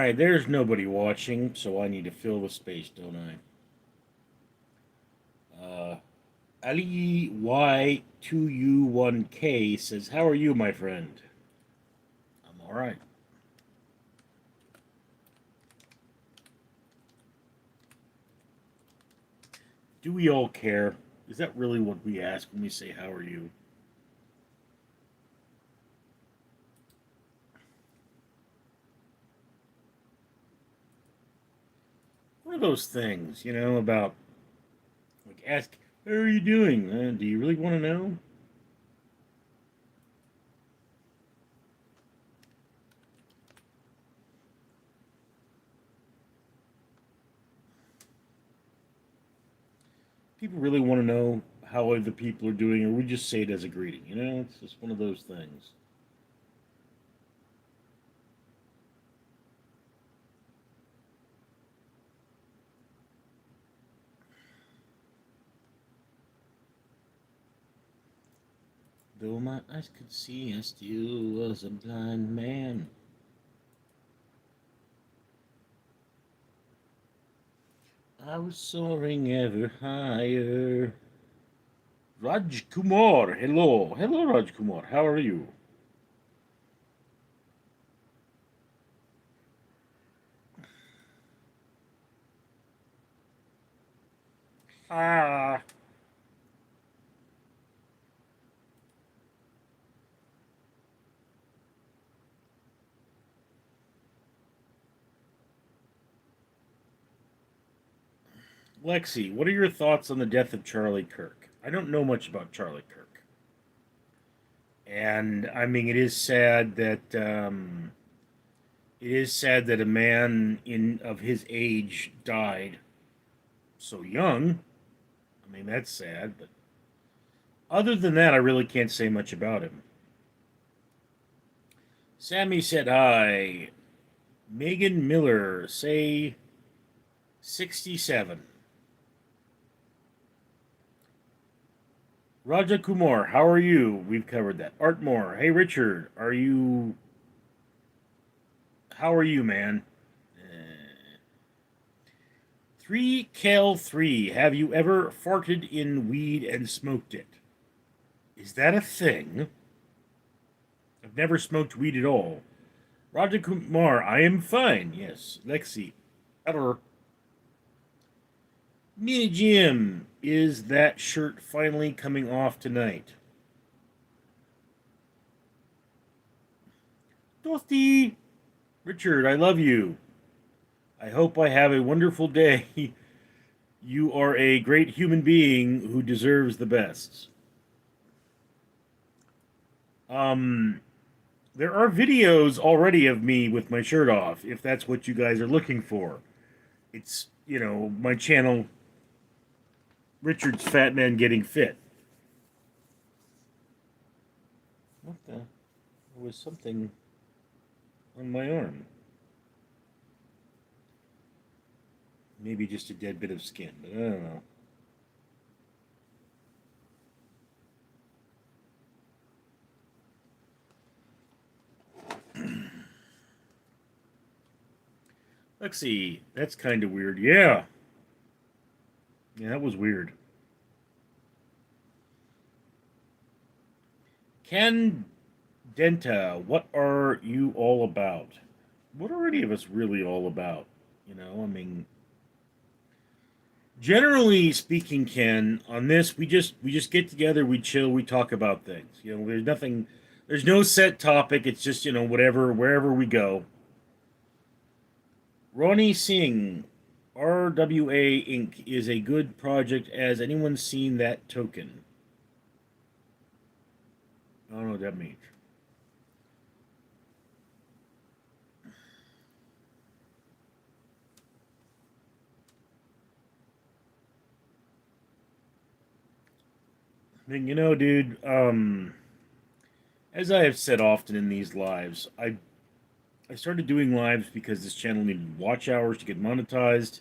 Alright, there's nobody watching, so I need to fill the space, don't I? Ali Y2U1K says, how are you, my friend? I'm alright. Do we all care? Is that really what we ask when we say, how are you? One of those things, about, like, ask, how are you doing? Do you really want to know? People really want to know how other people are doing, or we just say it as a greeting, It's just one of those things. Though my eyes could see, I still was a blind man. I was soaring ever higher. Raj Kumar, hello. Hello, Raj Kumar. How are you? Ah. Lexi, what are your thoughts on the death of Charlie Kirk? I don't know much about Charlie Kirk. And, I mean, it is sad that a man of his age died so young. I mean, that's sad, but other than that, I really can't say much about him. Sammy said hi. Megan Miller, say 67. Raja Kumar, how are you? We've covered that. Artmore, hey Richard, how are you, man? 3Cal3, have you ever farted in weed and smoked it? Is that a thing? I've never smoked weed at all. Raja Kumar, I am fine. Yes. Lexi, ever. Mini Jim, is that shirt finally coming off tonight? Toasty! Richard, I love you. I hope I have a wonderful day. You are a great human being who deserves the best. Um, there are videos already of me with my shirt off, if that's what you guys are looking for. It's, my channel, Richard's Fat Man Getting Fit. What the? There was something on my arm. Maybe just a dead bit of skin, but I don't know. Let's see. That's kind of weird. Yeah. Yeah, that was weird. Ken Denta, what are you all about? What are any of us really all about? I mean, generally speaking, Ken, on this we just get together, we chill, we talk about things. There's no set topic. It's just whatever, wherever we go. Ronnie Singh, RWA Inc. is a good project. Has anyone seen that token? I don't know what that means. I mean, dude, as I have said often in these lives, I started doing lives because this channel needed watch hours to get monetized,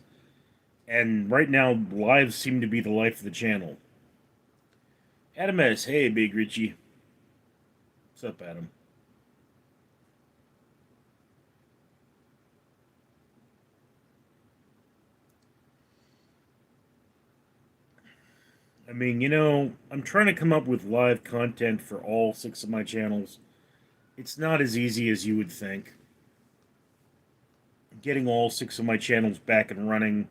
and right now lives seem to be the life of the channel. Adam S, hey Big Richie. What's up, Adam? I mean, I'm trying to come up with live content for all six of my channels. It's not as easy as you would think. Getting all six of my channels back and running.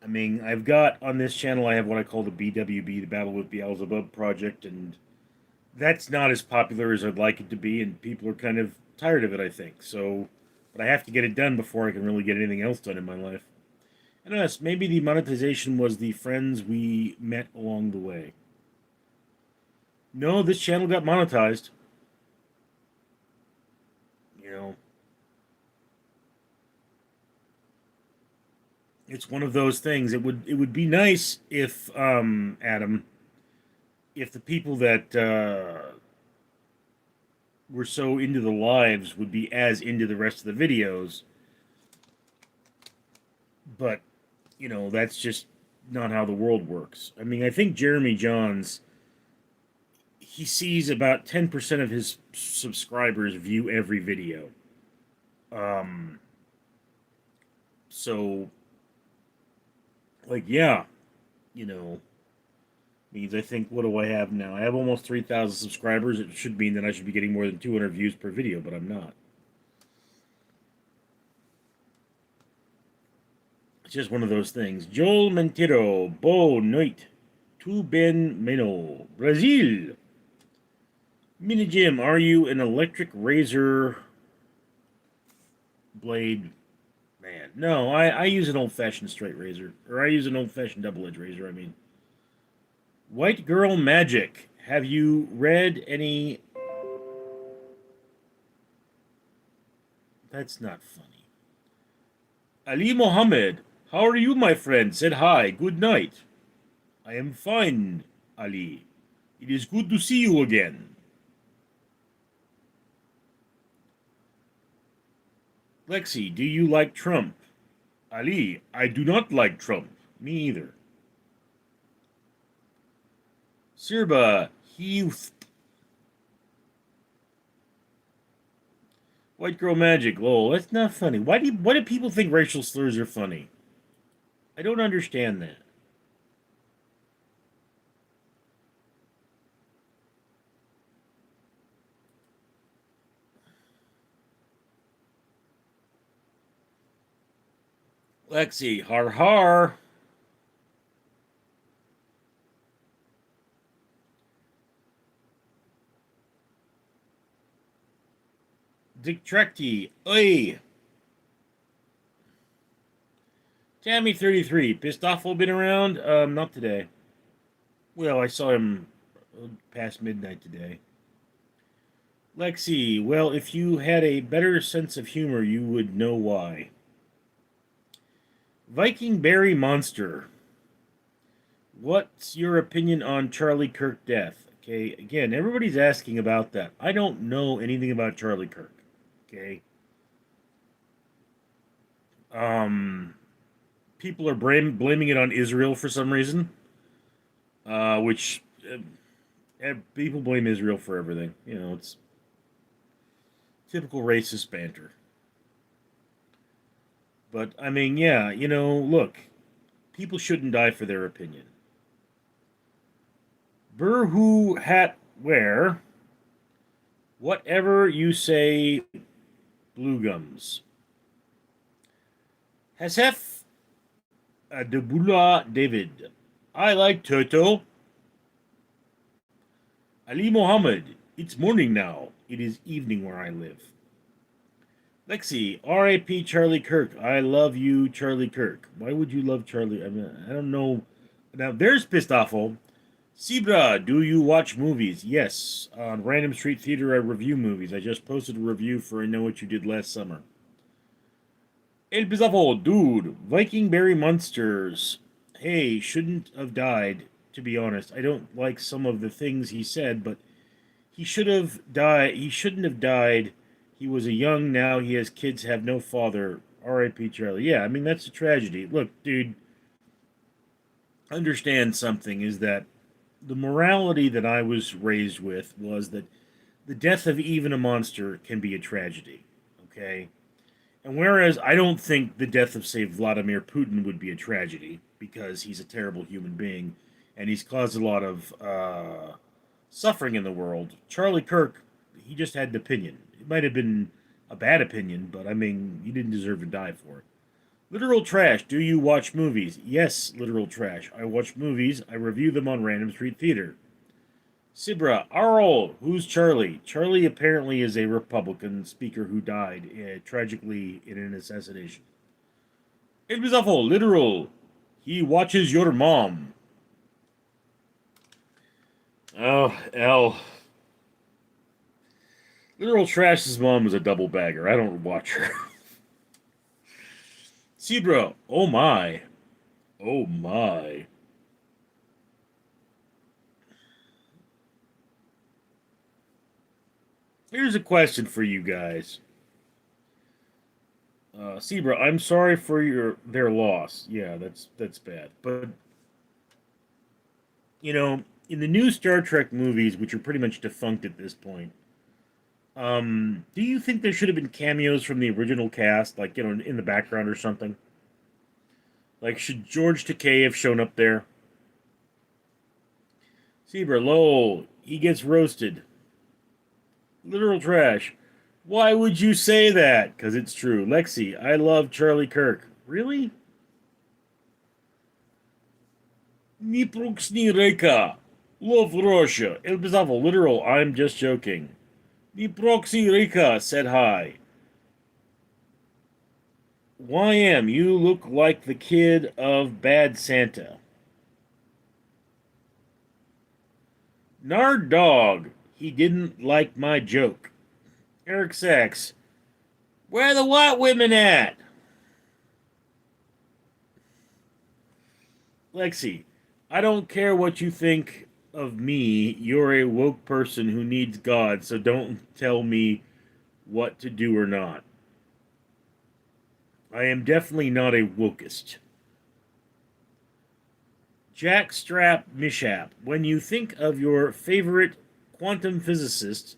I mean, I've got on this channel, I have what I call the BWB, the Battle with Beelzebub project, and that's not as popular as I'd like it to be, and people are kind of tired of it, I think. So, but I have to get it done before I can really get anything else done in my life. And yes, maybe the monetization was the friends we met along the way. No, this channel got monetized. You know, it's one of those things. It would be nice if Adam, if the people that were so into the lives would be as into the rest of the videos, but that's just not how the world works. I mean, I think Jeremy Johns, he sees about 10% of his subscribers view every video. Um, so, like, yeah, you know, means I think, what do I have now? I have almost 3,000 subscribers. It should mean that I should be getting more than 200 views per video, but I'm not. It's just one of those things. Joel Mentiro, Boa noite. Tu ben meno. Brazil. Mini Jim, are you an electric razor blade man? No, I use an old-fashioned straight razor. Or I use an old-fashioned double-edged razor, I mean. White Girl Magic. Have you read any... That's not funny. Ali Mohammed, how are you, my friend? Said hi, good night. I am fine, Ali. It is good to see you again. Lexi, do you like Trump? Ali, I do not like Trump. Me either. Sirba, he... White Girl Magic, lol. That's not funny. Why do people think racial slurs are funny? I don't understand that. Lexi, har har. Dick Trekty, oi. Tammy33, pissed off been around? Not today. Well, I saw him past midnight today. Lexi, well, if you had a better sense of humor, you would know why. Viking Berry Monster. What's your opinion on Charlie Kirk death? Okay, again, everybody's asking about that. I don't know anything about Charlie Kirk. Okay. People are blaming it on Israel for some reason, which people blame Israel for everything. It's typical racist banter. But, I mean, yeah, look, people shouldn't die for their opinion. Burhu hat wear. Whatever you say, blue gums. Hasef Debula David. I like Toto. Ali Mohammed. It's morning now. It is evening where I live. Lexi, R.I.P. Charlie Kirk. I love you, Charlie Kirk. Why would you love Charlie? I mean, I don't know. Now, there's pissed awful. Sibra, do you watch movies? Yes. On Random Street Theater, I review movies. I just posted a review for I Know What You Did Last Summer. El Bizarro, dude. Viking Berry Monsters. Hey, shouldn't have died, to be honest. I don't like some of the things he said, but he should have died. He shouldn't have died. He was a young, now he has kids, have no father. R.I.P. Charlie. Yeah, I mean, that's a tragedy. Look, dude, understand something is that the morality that I was raised with was that the death of even a monster can be a tragedy. Okay? And whereas I don't think the death of, say, Vladimir Putin would be a tragedy, because he's a terrible human being, and he's caused a lot of suffering in the world. Charlie Kirk, he just had an opinion. It might have been a bad opinion, but I mean, he didn't deserve to die for it. Literal trash. Do you watch movies? Yes, literal trash. I watch movies. I review them on Random Street Theater. Sibra, Arl, who's Charlie? Charlie apparently is a Republican speaker who died tragically in an assassination. It was awful, literal. He watches your mom. Oh, L. Literal Trash's mom is a double bagger. I don't watch her. Sibra, oh my. Oh my. Here's a question for you guys. Zebra, I'm sorry for their loss. Yeah, that's bad. But in the new Star Trek movies, which are pretty much defunct at this point, do you think there should have been cameos from the original cast, like in the background or something? Like, should George Takei have shown up there? Zebra, lol, he gets roasted. Literal trash. Why would you say that? Because it's true. Lexi, I love Charlie Kirk. Really? Ni Brooks ni Reka. Love Russia. El Bizavo. Literal, I'm just joking. Ni Proxy Rika said hi. YM, you look like the kid of Bad Santa. Nard Dog, he didn't like my joke. Eric Sachs, where the white women at? Lexi, I don't care what you think of me. You're a woke person who needs God, so don't tell me what to do or not. I am definitely not a wokist. Jack Strap Mishap, when you think of your favorite quantum physicist,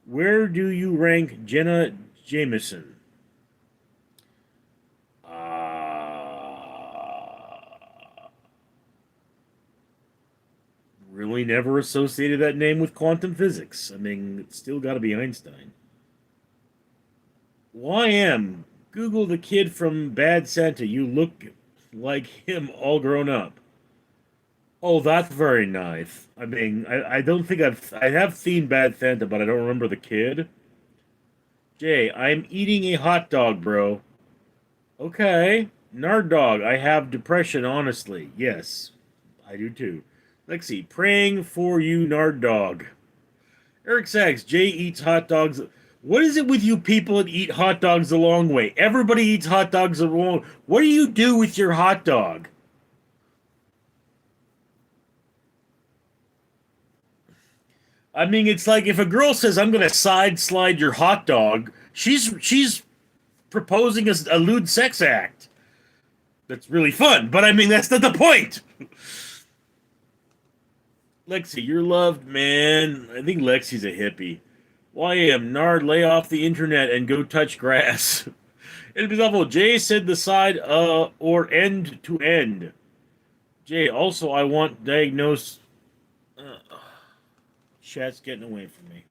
where do you rank Jenna Jameson? Really never associated that name with quantum physics. I mean, it's still got to be Einstein. YM, Google the kid from Bad Santa. You look like him all grown up. Oh, that's very nice. I mean, I don't think I have seen Bad Santa, but I don't remember the kid. Jay, I'm eating a hot dog, bro. Okay. Nard dog, I have depression, honestly. Yes, I do too. Lexi, praying for you, Nard dog. Eric Sachs, Jay eats hot dogs. What is it with you people that eat hot dogs the long way? Everybody eats hot dogs the wrong. What do you do with your hot dog? I mean, it's like if a girl says, "I'm going to side slide your hot dog," she's proposing a lewd sex act. That's really fun, but I mean, that's not the point. Lexi, you're loved, man. I think Lexi's a hippie. YM, Nard, lay off the internet and go touch grass. It'll be awful. Jay said the side or end to end. Jay, also, I want diagnose. Chat's getting away from me.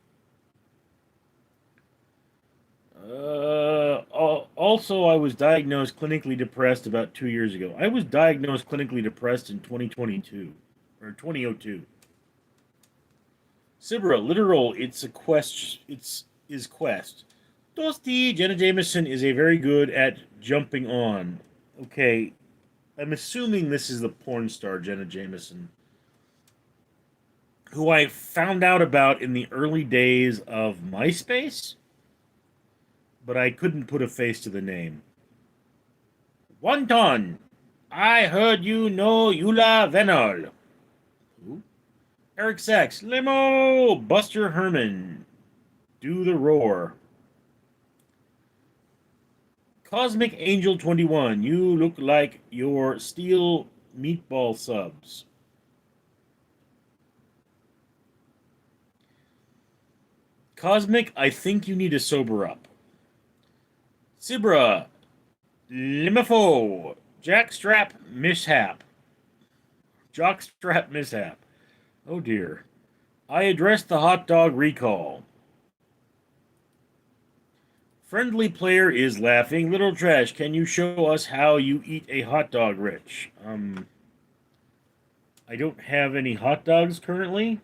Also, I was diagnosed clinically depressed about 2 years ago. I was diagnosed clinically depressed in 2022 or 2002. Sibra, literal, it's a quest. It's is quest. Toasty, Jenna Jameson is a very good at jumping on. Okay, I'm assuming this is the porn star Jenna Jameson, who I found out about in the early days of MySpace, but I couldn't put a face to the name. Wonton, I heard you know Eula Venol. Who? Eric Sachs, Limo, Buster Herman, do the roar. Cosmic Angel 21, you look like your steel meatball subs. Cosmic, I think you need to sober up. Sibra, Limifo, Jackstrap Mishap. Jockstrap mishap. Oh dear. I addressed the hot dog recall. Friendly player is laughing. Little trash, can you show us how you eat a hot dog, Rich? I don't have any hot dogs currently,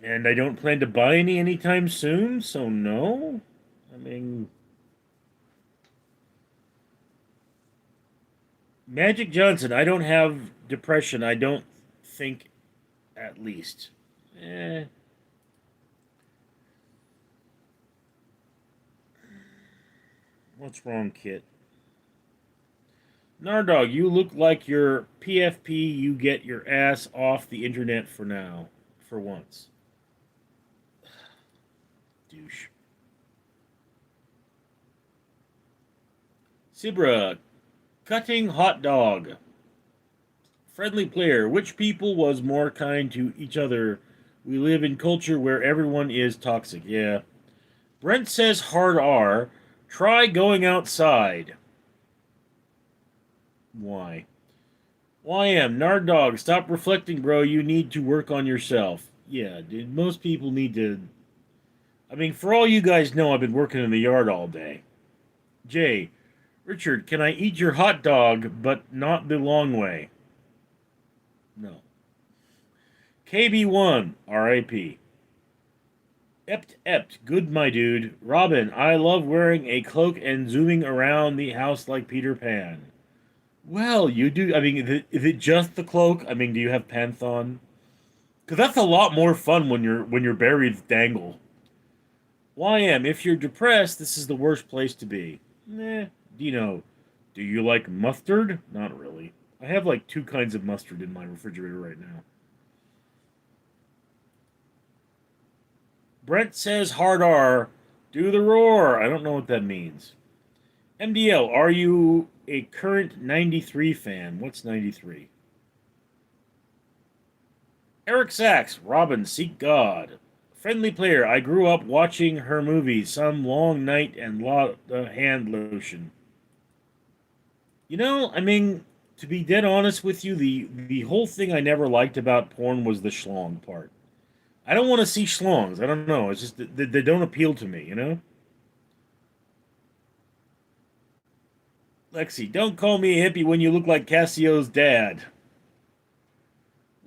and I don't plan to buy any anytime soon, so no. I mean, Magic Johnson, I don't have depression, I don't think, at least. Eh. What's wrong, Kit? Nardog, you look like your PFP. You get your ass off the internet for now. For once. Douche. Sibra, cutting hot dog. Friendly player, which people was more kind to each other? We live in culture where everyone is toxic. Yeah. Brent says hard R. Try going outside. Why? YM, Nard Dog, stop reflecting, bro. You need to work on yourself. Yeah, dude, most people need to. I mean, for all you guys know, I've been working in the yard all day. Jay, Richard, can I eat your hot dog, but not the long way? No. KB1, RIP. Ept, good, my dude. Robin, I love wearing a cloak and zooming around the house like Peter Pan. Well, you do. I mean, is it just the cloak? I mean, do you have pants on? Because that's a lot more fun when your berries dangle. YM, if you're depressed, this is the worst place to be. Nah, Dino, do you like mustard? Not really. I have like two kinds of mustard in my refrigerator right now. Brent says hard R. Do the roar. I don't know what that means. MDL, are you a current 93 fan? What's 93? Eric Sachs, Robin, seek God. Friendly player, I grew up watching her movies, Some Long Night and Lot of Hand Lotion. You know, I mean, to be dead honest with you, the whole thing I never liked about porn was the schlong part. I don't want to see schlongs. I don't know. It's just they don't appeal to me, you know? Lexi, don't call me a hippie when you look like Cassio's dad.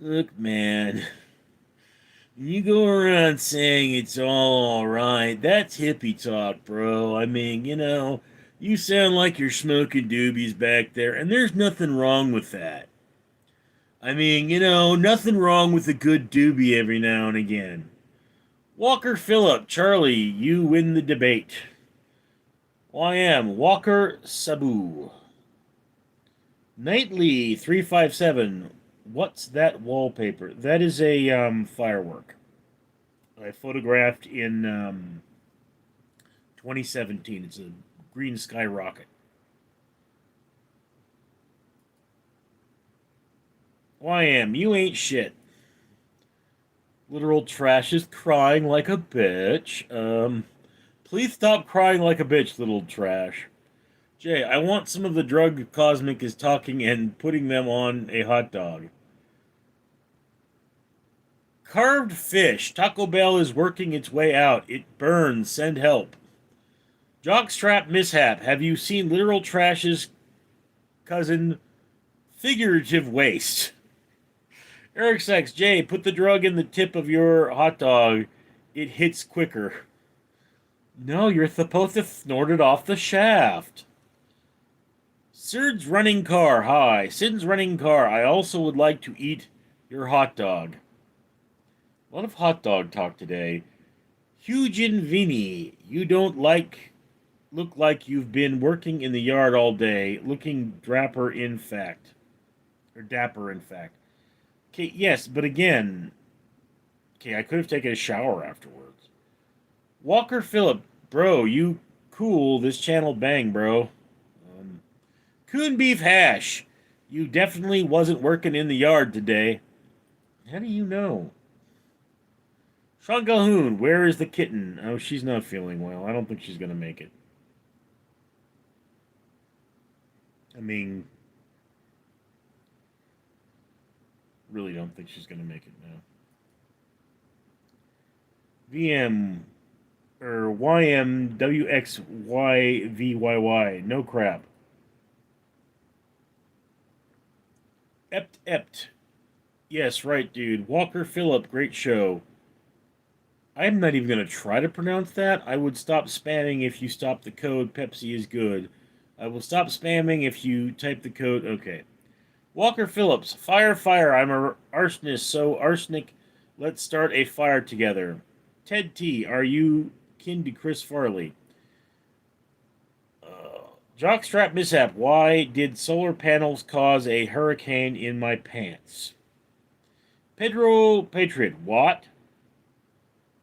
Look, man, you go around saying it's all right. That's hippie talk, bro. I mean, you sound like you're smoking doobies back there, and there's nothing wrong with that. I mean, nothing wrong with a good doobie every now and again. Walker Phillip, Charlie, you win the debate. YM, Walker Sabu. Nightly 357. What's that wallpaper? That is a firework I photographed in 2017. It's a green skyrocket. YM, you ain't shit. Literal trash is crying like a bitch. Please stop crying like a bitch, little trash. Jay, I want some of the drug Cosmic is talking and putting them on a hot dog. Carved fish. Taco Bell is working its way out. It burns. Send help. Jockstrap mishap. Have you seen literal trash's cousin? Figurative waste. Eric Sachs, Jay, put the drug in the tip of your hot dog. It hits quicker. No, you're supposed to snort it off the shaft. Sid's running car. Hi. Sid's running car. I also would like to eat your hot dog. A lot of hot dog talk today. Hugin Vini, you don't look like you've been working in the yard all day, looking dapper in fact. Okay, yes, but again, okay, I could have taken a shower afterwards. Walker Phillip, bro, you cool, this channel bang, bro. Coon Beef Hash, you definitely wasn't working in the yard today. How do you know? Sean Calhoun, where is the kitten? Oh, she's not feeling well. I don't think she's going to make it. I mean, really don't think she's going to make it now. VM or YMWXYVYY. No crap. Ept. Yes, right, dude. Walker Phillip, great show. I'm not even going to try to pronounce that. I would stop spamming if you stop the code Pepsi is good. I will stop spamming if you type the code. Okay. Walker Phillips, fire. I'm a arsonist, so arsenic, let's start a fire together. Ted T, are you kin to Chris Farley? Jockstrap mishap. Why did solar panels cause a hurricane in my pants? Pedro Patriot, what?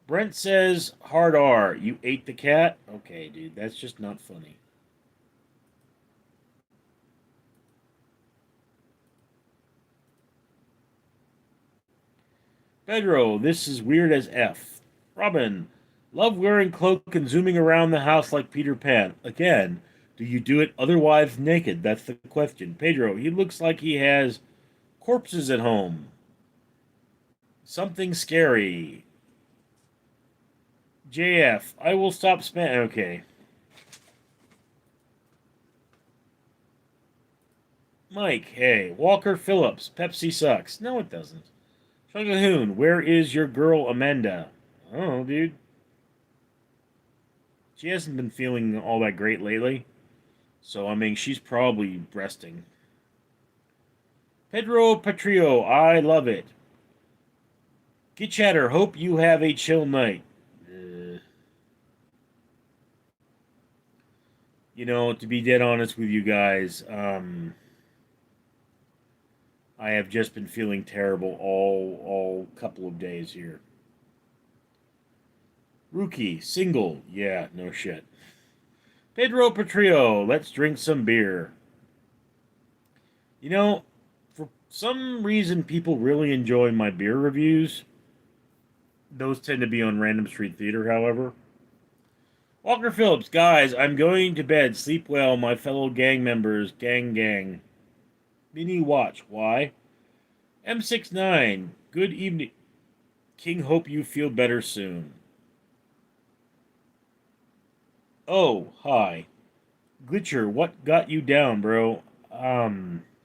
Brent says, hard R, you ate the cat? Okay, dude, that's just not funny. Pedro, this is weird as F. Robin, love wearing cloak and zooming around the house like Peter Pan. Again, do you do it otherwise naked? That's the question. Pedro, he looks like he has corpses at home. Something scary. JF, I will stop spam. Okay. Mike, hey. Walker Phillips, Pepsi sucks. No, it doesn't. Shagahoon, where is your girl Amanda? Oh, dude. She hasn't been feeling all that great lately. So, I mean, she's probably resting. Pedro Patrio, I love it. Get chatter, hope you have a chill night. You know, to be dead honest with you guys, I have just been feeling terrible all couple of days here. Rookie, single, yeah, no shit. Pedro Patrio, let's drink some beer. You know, for some reason, people really enjoy my beer reviews. Those tend to be on Random Street Theater, however. Walker Phillips, guys, I'm going to bed. Sleep well, my fellow gang members. Gang. Mini watch. Why? M69, good evening. King, hope you feel better soon. Oh, hi. Glitcher, what got you down, bro?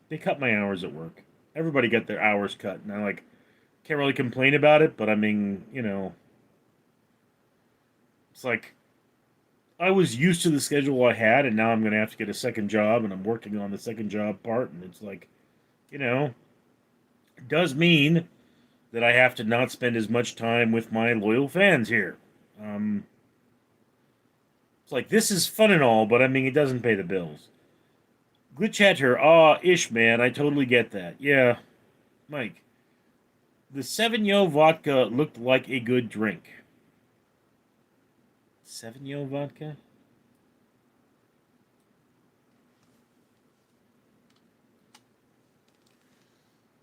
They cut my hours at work. Everybody got their hours cut, and I can't really complain about it, but I mean, you know, it's like I was used to the schedule I had, and now I'm gonna have to get a second job, and I'm working on the second job part, and it's like, you know, it does mean that I have to not spend as much time with my loyal fans here. It's like this is fun and all, but I mean, it doesn't pay the bills. Glitch Hatter, ish, man, I totally get that. Yeah, Mike. The 7-Yo vodka looked like a good drink. 7-Yo vodka?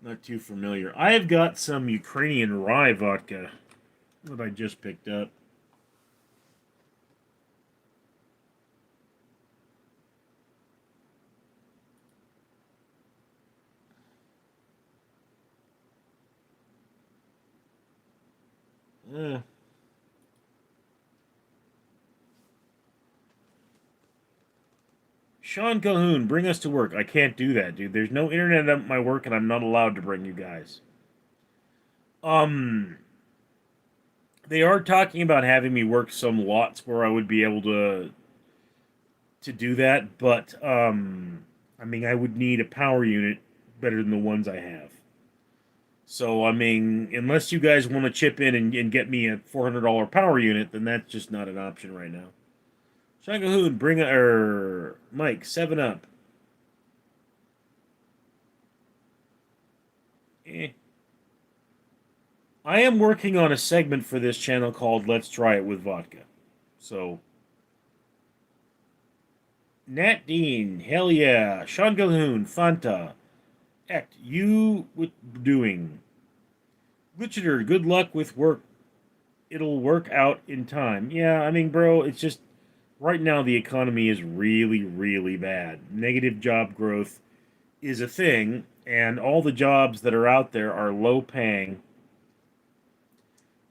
Not too familiar. I have got some Ukrainian rye vodka that I just picked up. Eh. Sean Calhoun, bring us to work. I can't do that, dude. There's no internet at my work, and I'm not allowed to bring you guys. They are talking about having me work some lots where I would be able to do that, but I mean, I would need a power unit better than the ones I have. So I mean, unless you guys want to chip in and get me a $400 power unit, then that's just not an option right now. Shangahoon, bring Mike 7 Up. Eh. I am working on a segment for this channel called "Let's Try It with Vodka." So, Nat Dean, hell yeah, Sean Calhoun, Fanta, Ect, you with doing. Glitcher, good luck with work. It'll work out in time. Yeah, I mean, bro, it's just right now the economy is really bad. Negative job growth is a thing, and all the jobs that are out there are low paying,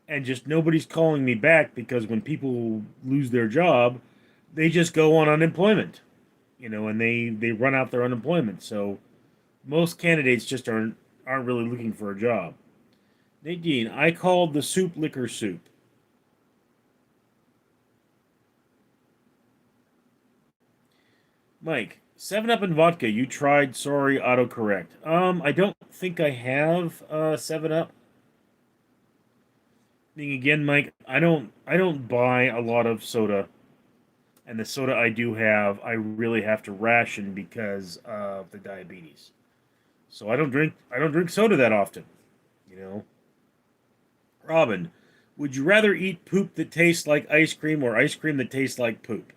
and just nobody's calling me back because when people lose their job, they just go on unemployment, and they run out their unemployment. So most candidates just aren't really looking for a job. Nadine, I called the soup liquor soup. Mike, 7 Up and vodka. You tried? Sorry, autocorrect. I don't think I have 7 Up. Being again, Mike, I don't buy a lot of soda, and the soda I do have, I really have to ration because of the diabetes. So I don't drink soda that often, you know. Robin, would you rather eat poop that tastes like ice cream or ice cream that tastes like poop?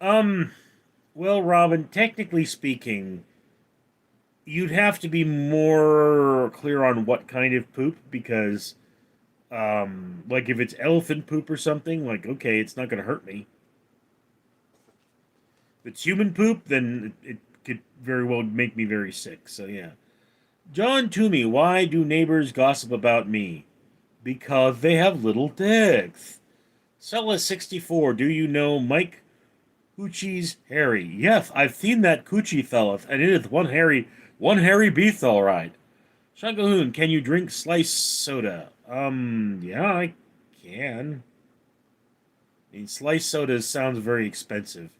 Um, well, Robin, technically speaking, you'd have to be more clear on what kind of poop because like if it's elephant poop or something, like okay, it's not going to hurt me. If it's human poop, then it could very well make me very sick. So yeah. John Toomey, why do neighbors gossip about me? Because they have little dicks. Sella64, do you know Mike Coochie's Harry? Yes, I've seen that Coochie fella, and it is one hairy beast, all right. Shangahoon, can you drink sliced soda? Yeah, I can. I mean, sliced soda sounds very expensive.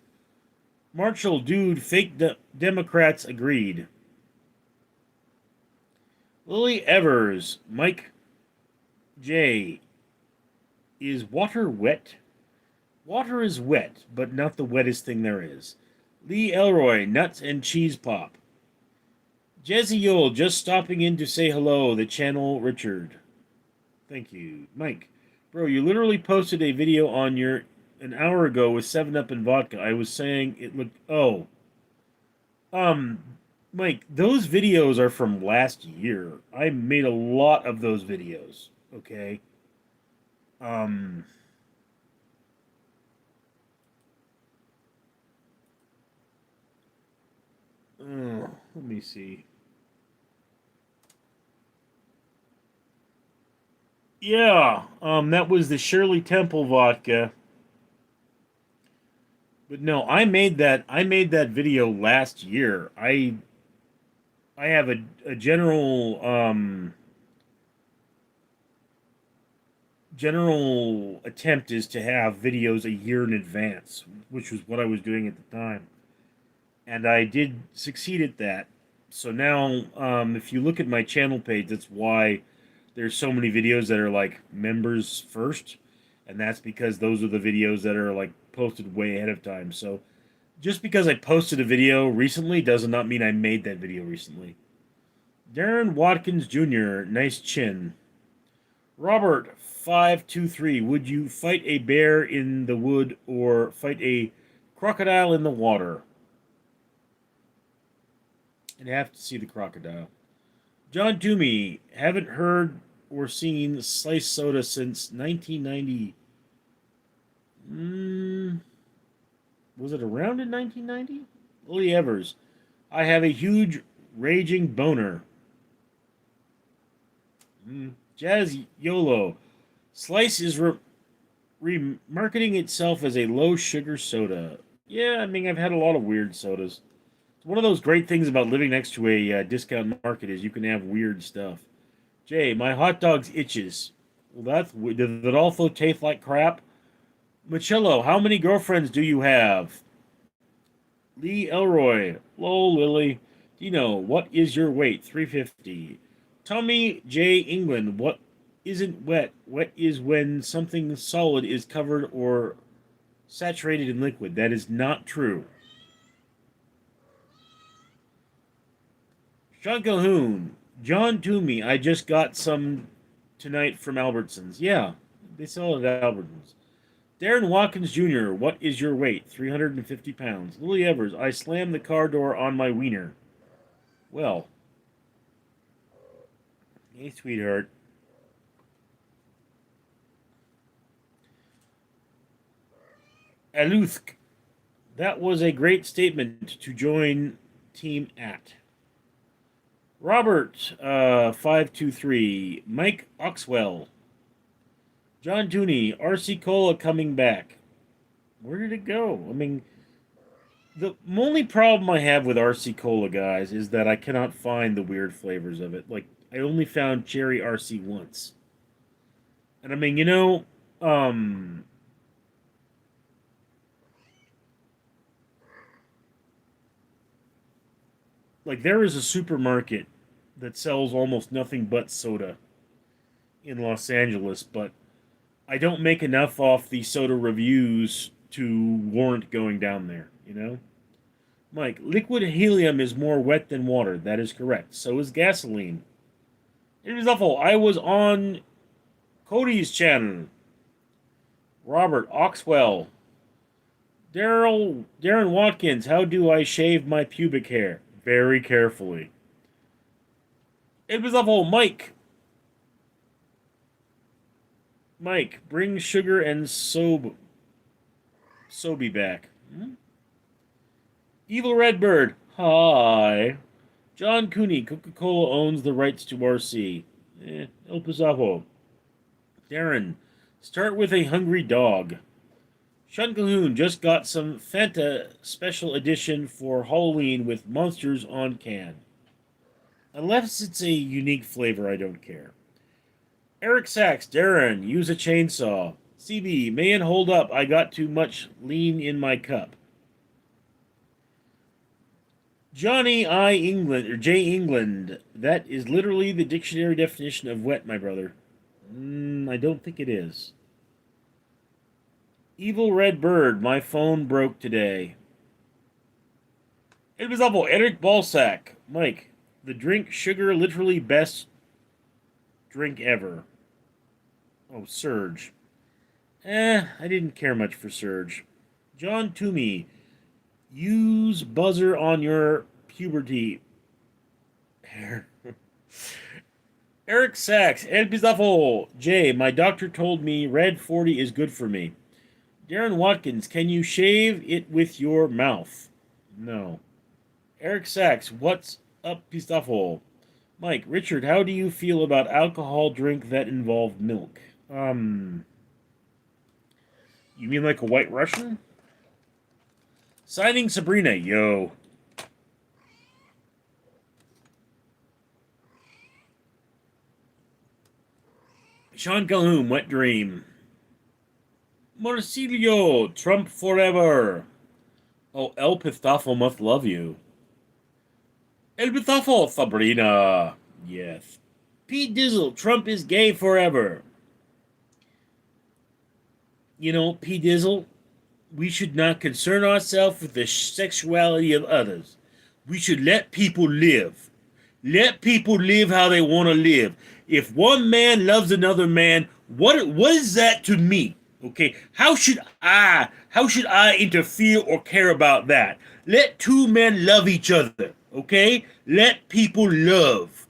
Marshall, dude, fake Democrats agreed. Lily Evers, Mike J. Is water wet? Water is wet, but not the wettest thing there is. Lee Elroy, nuts and cheese pop. Jezzy Yule, just stopping in to say hello, the channel Richard. Thank you. Mike, bro, you literally posted a video on your an hour ago with 7 Up and vodka. I was saying it looked. Oh. Um, Mike, those videos are from last year. I made a lot of those videos. Okay. Um. Let me see. Yeah. That was the Shirley Temple vodka. But no, I made that video last year. I have a general attempt is to have videos a year in advance, which was what I was doing at the time. And I did succeed at that. So now, if you look at my channel page, that's why there's so many videos that are like members first, and that's because those are the videos that are like posted way ahead of time. So just because I posted a video recently does not mean I made that video recently. Darren Watkins Jr., nice chin. Robert 523, would you fight a bear in the wood or fight a crocodile in the water? I'd have to see the crocodile. John Toomey, haven't heard or seen sliced soda since 1990. Was it around in 1990? Lily Evers, I have a huge raging boner. Jazz YOLO, Slice is remarketing itself as a low sugar soda. Yeah, I mean, I've had a lot of weird sodas. One of those great things about living next to a discount market is you can have weird stuff. Jay, my hot dog's itches. Well, does it also taste like crap? Michello, how many girlfriends do you have? Lee Elroy, lol, Lily. Dino, what is your weight? 350. Tommy J. England, what isn't wet? Wet is when something solid is covered or saturated in liquid. That is not true. Sean Calhoun, John Toomey, I just got some tonight from Albertsons. Yeah, they sell it at Albertsons. Darren Watkins Jr., what is your weight? 350 pounds. Lily Evers, I slammed the car door on my wiener. Well, hey, sweetheart. Aluthk, that was a great statement to join team at. Robert, 523. Mike Oxwell. John Tooney. RC Cola coming back. Where did it go? I mean, the only problem I have with RC Cola, guys, is that I cannot find the weird flavors of it. Like, I only found cherry RC once. And I mean, um, like there is a supermarket that sells almost nothing but soda in Los Angeles, but I don't make enough off the soda reviews to warrant going down there, you know? Mike, liquid helium is more wet than water. That is correct. So is gasoline. It was awful. I was on Cody's channel. Robert Oxwell. Darren Watkins, how do I shave my pubic hair? Very carefully. It was awful. Mike, bring sugar and Sobe back. Hmm? Evil Redbird. Hi. John Cooney, Coca-Cola owns the rights to RC. El Pizarro. Darren, start with a hungry dog. Sean Calhoun just got some Fanta special edition for Halloween with monsters on can. Unless it's a unique flavor, I don't care. Eric Sachs, Darren, use a chainsaw. CB, man, hold up, I got too much lean in my cup. Johnny I. England, or J. England, that is literally the dictionary definition of wet, my brother. I don't think it is. Evil Red Bird, my phone broke today. It was awful. Eric Balsack, Mike, the drink sugar literally best drink ever. Oh, Surge. I didn't care much for Surge. John Toomey, use buzzer on your puberty hair. Eric Sachs, El Pizafo. Jay, my doctor told me red 40 is good for me. Darren Watkins, can you shave it with your mouth? No. Eric Sachs, what's up, Pizafo? Mike, Richard, how do you feel about alcohol drink that involve milk? You mean like a White Russian? Signing Sabrina, yo. Sean Calhoun, Wet Dream. Marsilio, Trump forever. Oh, El Pistafo must love you. El Pistafo, Sabrina. Yes. Pete Dizzle, Trump is gay forever. You know, Pete Dizzle, we should not concern ourselves with the sexuality of others. We should let people live. Let people live how they want to live. If one man loves another man, what is that to me? Okay, how should I interfere or care about that? Let two men love each other. Okay, let people love.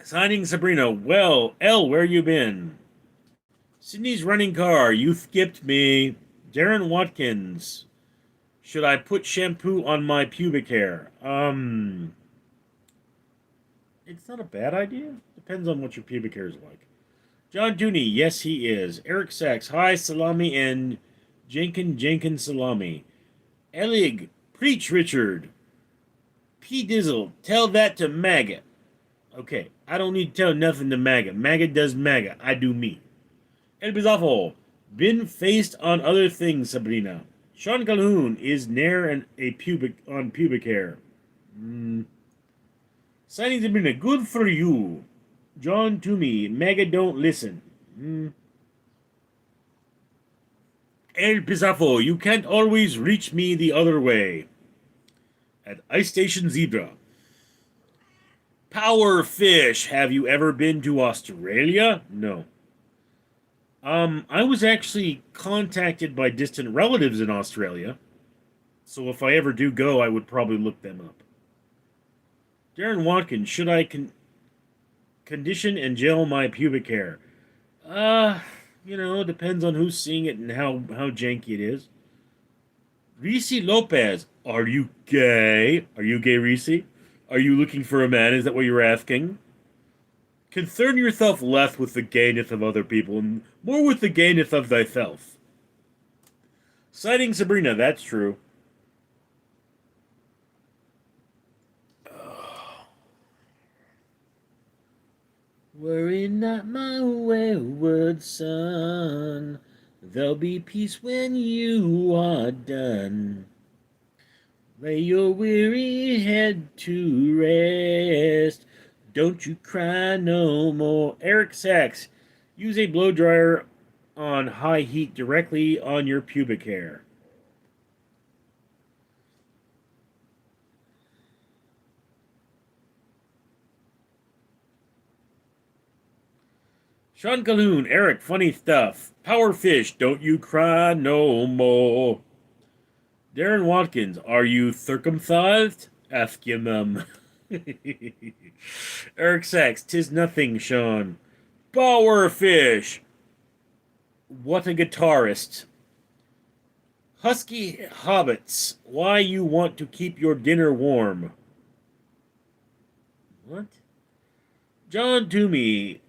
Signing Sabrina. Well, L, where you been? Sydney's running car. You skipped me. Darren Watkins. Should I put shampoo on my pubic hair? It's not a bad idea. Depends on what your pubic hair is like. John Dooney, yes he is. Eric Sachs, hi Salami and Jenkins Salami. Elig, preach Richard. P Dizzle, tell that to MAGA. Okay, I don't need to tell nothing to MAGA. MAGA does MAGA. I do me. El Bizafo, been faced on other things, Sabrina. Sean Calhoun is near pubic hair. Signing Sabrina, good for you. John Toomey, MAGA don't listen. El Pizafo, you can't always reach me the other way. At Ice Station Zebra. Power Fish, have you ever been to Australia? No. I was actually contacted by distant relatives in Australia. So if I ever do go, I would probably look them up. Darren Watkins, should I condition and gel my pubic hair? Depends on who's seeing it and how janky it is. Reese Lopez, are you gay? Are you gay, Reese? Are you looking for a man? Is that what you're asking? Concern yourself less with the gayness of other people and more with the gayness of thyself. Citing Sabrina, that's true. Worry not, my wayward son. There'll be peace when you are done. Lay your weary head to rest. Don't you cry no more. Eric Sachs, use a blow dryer on high heat directly on your pubic hair. Sean Calhoun, Eric, funny stuff. Power Fish, don't you cry no more. Darren Watkins, are you circumcised? Ask your mum. Eric Sachs, tis nothing, Sean. Powerfish, what a guitarist. Husky Hobbits, why you want to keep your dinner warm? What? John Toomey,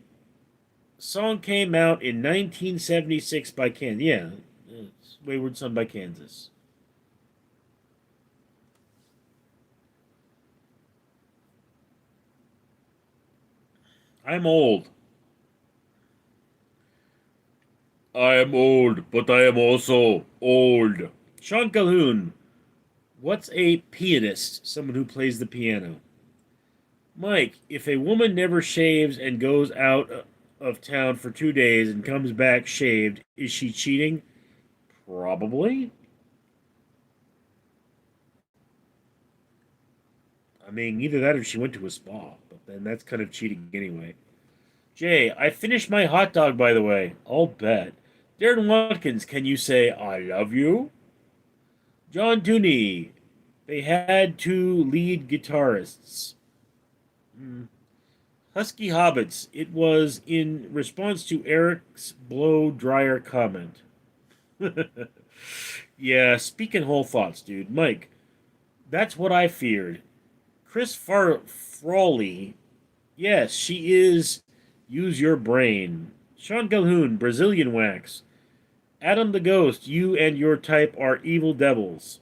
song came out in 1976 by Kansas. Yeah, it's Wayward Son by Kansas. I'm old. I am old, but I am also old. Sean Calhoun, what's a pianist? Someone who plays the piano. Mike, if a woman never shaves and goes out of town for 2 days and comes back shaved, is she cheating? Probably. I mean, either that or she went to a spa, but then that's kind of cheating anyway. Jay, I finished my hot dog, by the way. I'll bet. Darren Watkins, can you say I love you? John Tooney, they had two lead guitarists. Hmm. Husky Hobbits, it was in response to Eric's blow dryer comment. Yeah, speaking whole thoughts, dude. Mike, that's what I feared. Frawley, yes, she is. Use your brain. Sean Calhoun, Brazilian wax. Adam the Ghost, you and your type are evil devils.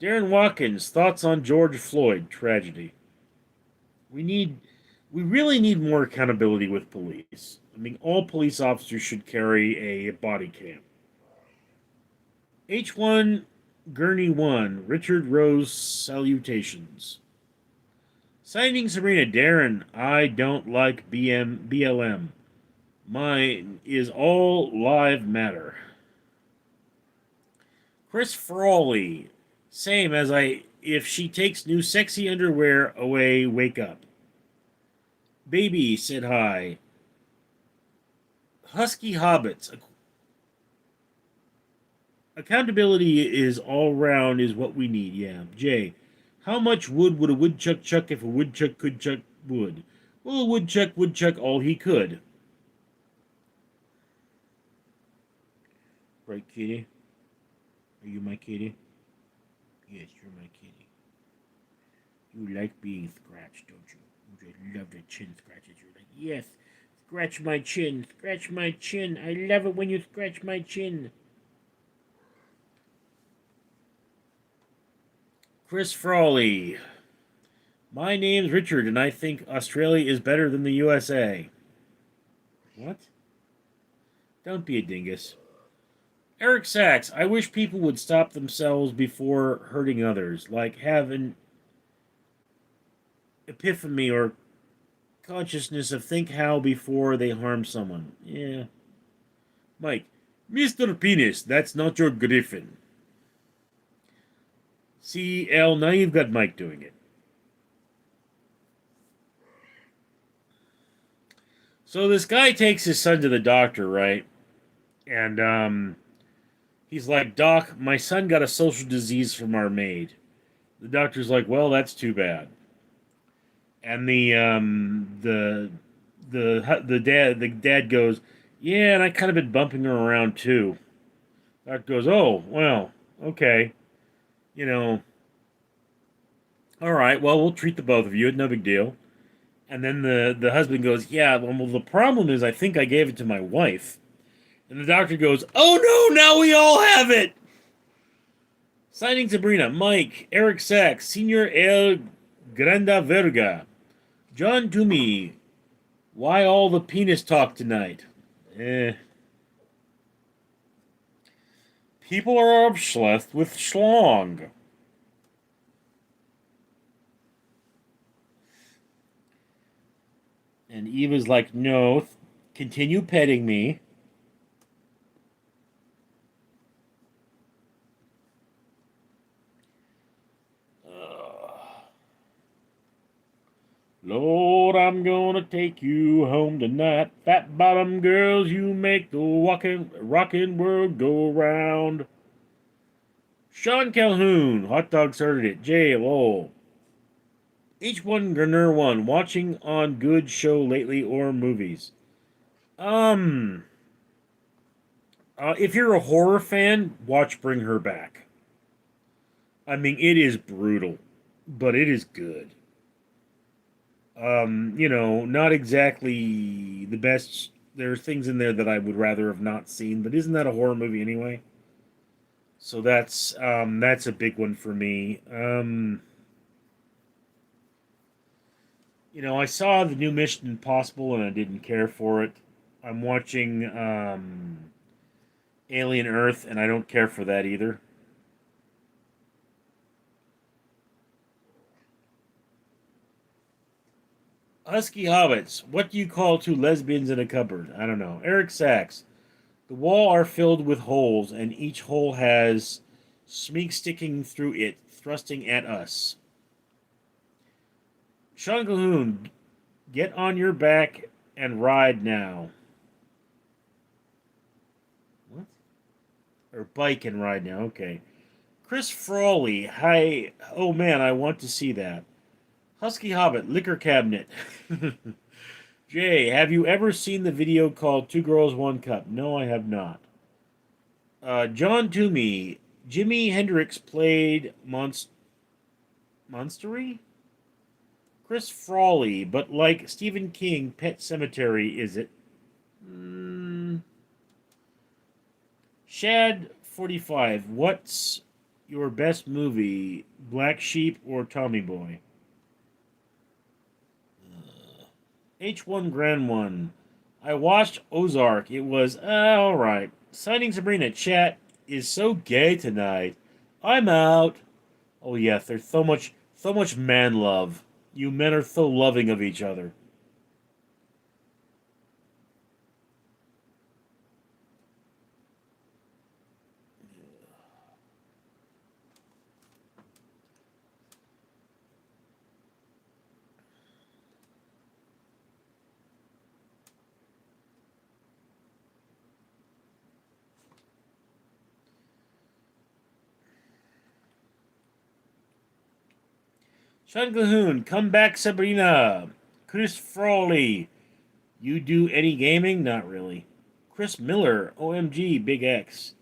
Darren Watkins, thoughts on George Floyd tragedy. We need, we really need more accountability with police. I mean, all police officers should carry a body cam. H1 Gurney 1, Richard Rose salutations. Signing Sabrina Darren, I don't like BLM. Mine is all live matter. Chris Frawley, same as I. If she takes new sexy underwear away, wake up. Baby said hi. Husky Hobbits. Accountability is all round is what we need. Yeah. Jay, how much wood would a woodchuck chuck if a woodchuck could chuck wood? Well, a woodchuck would chuck all he could. Right, kitty? Are you my kitty? Yes, you're my kitty. You like being scratched, don't you? You just love the chin scratches. You're like, yes, scratch my chin, scratch my chin. I love it when you scratch my chin. Chris Frawley. My name's Richard, and I think Australia is better than the USA. What? Don't be a dingus. Eric Sachs. I wish people would stop themselves before hurting others, like have an epiphany or consciousness of think how before they harm someone. Yeah. Mike. Mr. Penis, that's not your griffin. See, L, now you've got Mike doing it. So this guy takes his son to the doctor, right? And he's like, Doc, my son got a social disease from our maid. The doctor's like, well, that's too bad. And the dad goes, Yeah, and I kind of been bumping her around too. Doc goes, oh, well, okay. You know, all right, well, we'll treat the both of you. No big deal. And then the husband goes, yeah, well, the problem is I think I gave it to my wife. And the doctor goes, oh no, now we all have it. Signing Sabrina, Mike, Eric Sachs, Senior El Granda Verga, John Toomey. Why all the penis talk tonight? Eh. People are obsessed with schlong. And Eva's like, no, continue petting me. Lord, I'm gonna take you home tonight. Fat bottom girls, you make the rockin' world go round. Sean Calhoun, hot dog started it. JLO. H1 Gunner 1, watching on good show lately or movies. Um, if you're a horror fan, watch Bring Her Back. I mean, it is brutal, but it is good. Not exactly the best. There are things in there that I would rather have not seen, but isn't that a horror movie anyway? So that's a big one for me. I saw the new Mission Impossible and I didn't care for it. I'm watching Alien Earth and I don't care for that either. Husky Hobbits, what do you call two lesbians in a cupboard? I don't know. Eric Sachs, the wall are filled with holes, and each hole has smeek sticking through it, thrusting at us. Sean Calhoun, get on your back and ride now. What? Or bike and ride now, okay. Chris Frawley, hi. Oh man, I want to see that. Husky Hobbit, liquor cabinet. Jay, have you ever seen the video called Two Girls, One Cup? No, I have not. John Toomey, Jimi Hendrix played Monstery? Chris Frawley, but like Stephen King, Pet Cemetery, is it? Mm, Shad45, what's your best movie? Black Sheep or Tommy Boy? H1 Grand 1. I watched Ozark. It was alright. Signing Sabrina, chat is so gay tonight. I'm out. Oh yeah, there's so much man love. You men are so loving of each other. Sean Cahoon, come back, Sabrina. Chris Frawley, you do any gaming? Not really. Chris Miller, OMG, Big X.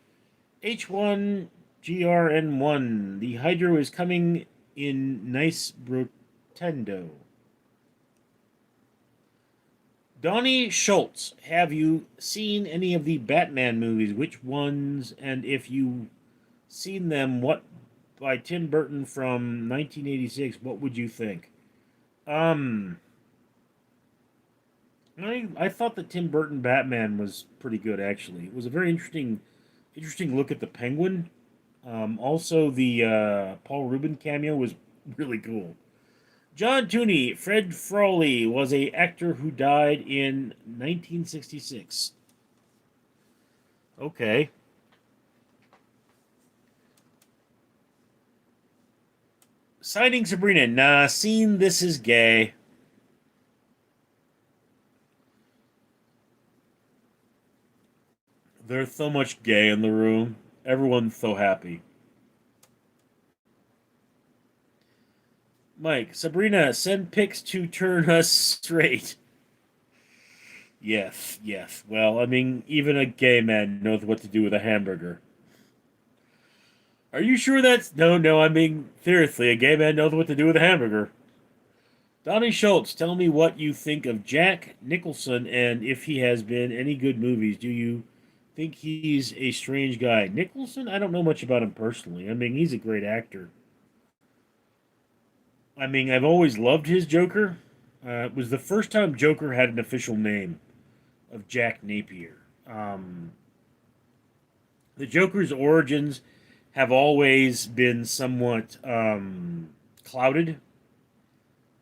H1 GRN1, the Hydro is coming in nice Brotendo. Donnie Schultz, have you seen any of the Batman movies? Which ones? And if you seen them, what by Tim Burton from 1986? What would you think? Um, I thought the Tim Burton Batman was pretty good actually. It was a very interesting look at the Penguin. Also, the Paul Rubin cameo was really cool. John Tooney, Fred Frawley was a actor who died in 1966. Okay. Signing Sabrina. Nah, seen this is gay. There's so much gay in the room. Everyone's so happy. Mike, Sabrina, send pics to turn us straight. Yes, yes. Well, I mean, even a gay man knows what to do with a hamburger. Are you sure that's no, no? I mean, seriously, a gay man knows what to do with a hamburger. Donnie Schultz, tell me what you think of Jack Nicholson and if he has been any good movies. Do you think he's a strange guy? Nicholson? I don't know much about him personally. I mean, he's a great actor. I mean, I've always loved his Joker. It was the first time Joker had an official name of Jack Napier. The Joker's origins have always been somewhat clouded.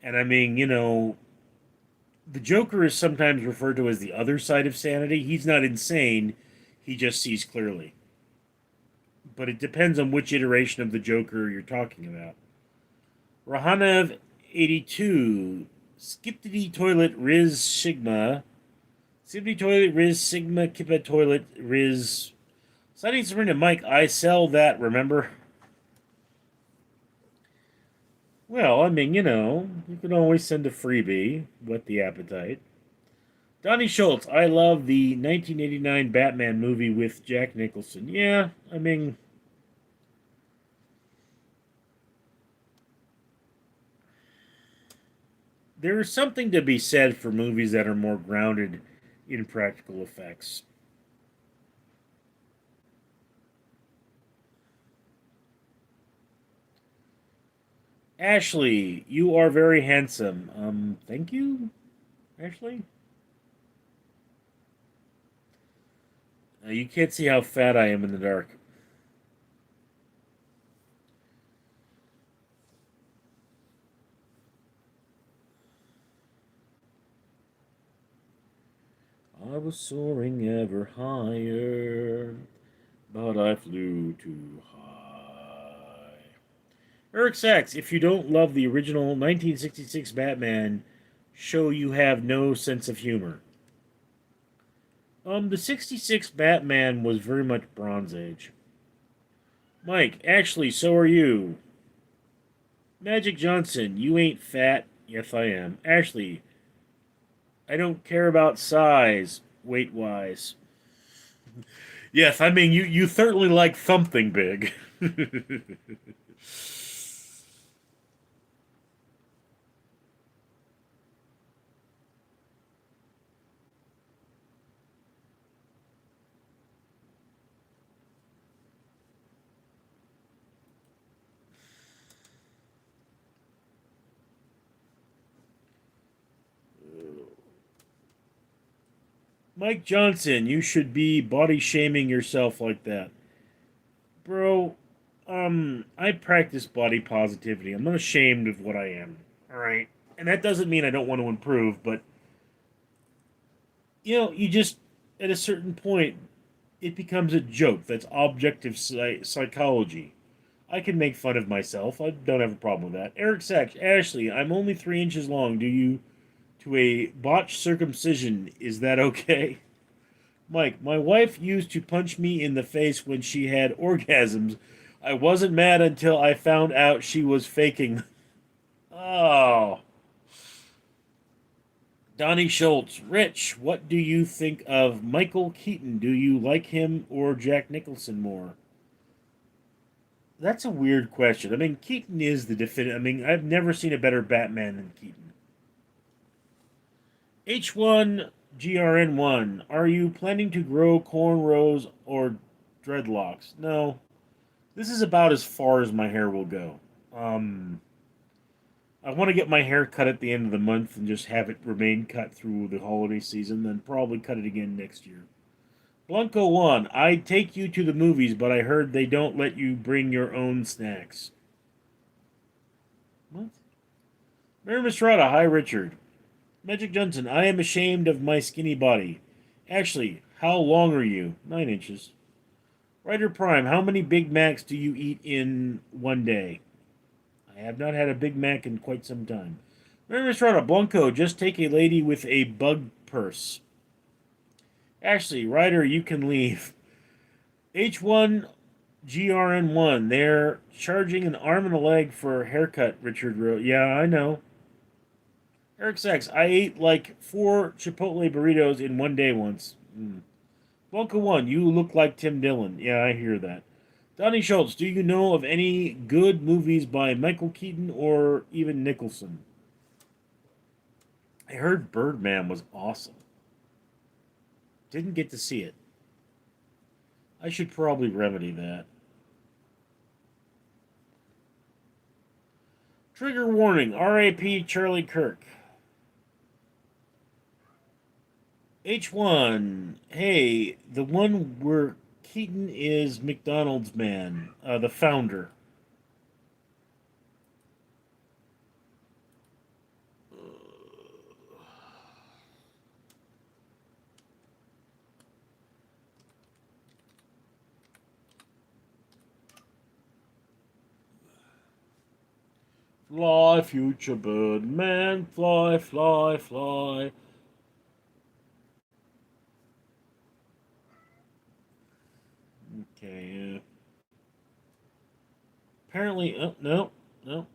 And I mean, the Joker is sometimes referred to as the other side of sanity. He's not insane, he just sees clearly. But it depends on which iteration of the Joker you're talking about. Rahanev 82, Skiptity Toilet Riz Sigma, Skiptity Toilet Riz Sigma Kippa Toilet Riz. Citing Serena Mike, I sell that, remember? Well, I mean, you can always send a freebie. Whet the appetite. Donnie Schultz, I love the 1989 Batman movie with Jack Nicholson. Yeah, I mean, there is something to be said for movies that are more grounded in practical effects. Ashley, you are very handsome. Thank you, Ashley. You can't see how fat I am in the dark. I was soaring ever higher, but I flew too high. Eric Sachs, if you don't love the original 1966 Batman, show you have no sense of humor. The 66 Batman was very much Bronze Age. Mike, actually, so are you. Magic Johnson, you ain't fat. Yes, I am. Ashley, I don't care about size, weight wise. Yes, I mean, you certainly like something big. Mike Johnson, you should be body shaming yourself like that. Bro, I practice body positivity. I'm not ashamed of what I am. Alright? And that doesn't mean I don't want to improve, but, you just, at a certain point, it becomes a joke. That's objective psychology. I can make fun of myself. I don't have a problem with that. Eric Sachs, Ashley, I'm only 3 inches long. Do you, to a botched circumcision, is that okay? Mike, my wife used to punch me in the face when she had orgasms. I wasn't mad until I found out she was faking. Oh. Donnie Schultz, Rich, what do you think of Michael Keaton? Do you like him or Jack Nicholson more? That's a weird question. I mean, Keaton is the definitive. I mean, I've never seen a better Batman than Keaton. H1 GRN1, are you planning to grow cornrows or dreadlocks? No. This is about as far as my hair will go. Um, I want to get my hair cut at the end of the month and just have it remain cut through the holiday season, then probably cut it again next year. Blanco 1, I'd take you to the movies, but I heard they don't let you bring your own snacks. What? Mary Mistrada, hi Richard. Magic Johnson, I am ashamed of my skinny body. Actually, how long are you? 9 inches. Ryder Prime, how many Big Macs do you eat in one day? I have not had a Big Mac in quite some time. Mary Mistrada, Blanco, just take a lady with a bug purse. Ashley, Ryder, you can leave. H1 GRN1, they're charging an arm and a leg for a haircut, Richard wrote. Yeah, I know. Eric Sachs, I ate like 4 Chipotle burritos in one day once. Wonka 1, you look like Tim Dillon. Yeah, I hear that. Donnie Schultz, do you know of any good movies by Michael Keaton or even Nicholson? I heard Birdman was awesome. Didn't get to see it. I should probably remedy that. Trigger warning, R.A.P. Charlie Kirk. H1, hey, the one where Keaton is McDonald's man, the founder. Fly, future bird man, fly, fly, fly. Okay, apparently, no, no.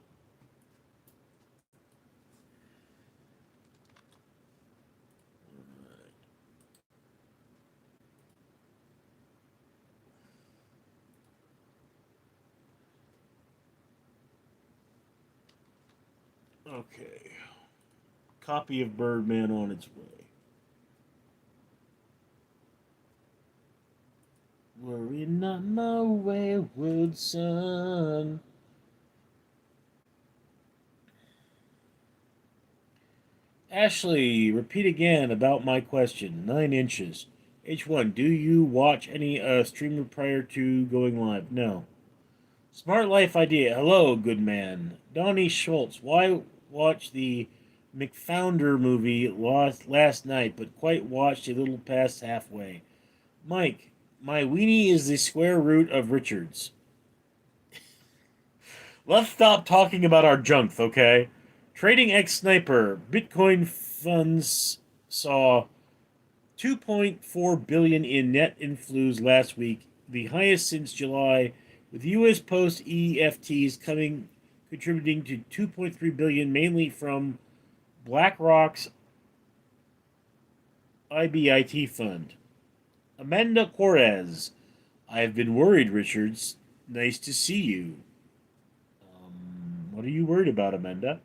Okay. Copy of Birdman on its way. Worry not, my wayward son. Ashley, repeat again about my question. 9 inches. H1, do you watch any streamer prior to going live? No. Smart Life Idea. Hello, good man. Donnie Schultz. Why watch the McFounder movie last night, but quite watched a little past halfway? Mike, my weenie is the square root of Richard's. Let's stop talking about our junk, okay? Trading X Sniper. Bitcoin funds saw 2.4 billion in net inflows last week, the highest since July, with U.S. Post EFTs coming contributing to 2.3 billion mainly from BlackRock's IBIT fund. Amanda Correz, I've been worried, Richards. Nice to see you. What are you worried about, Amanda?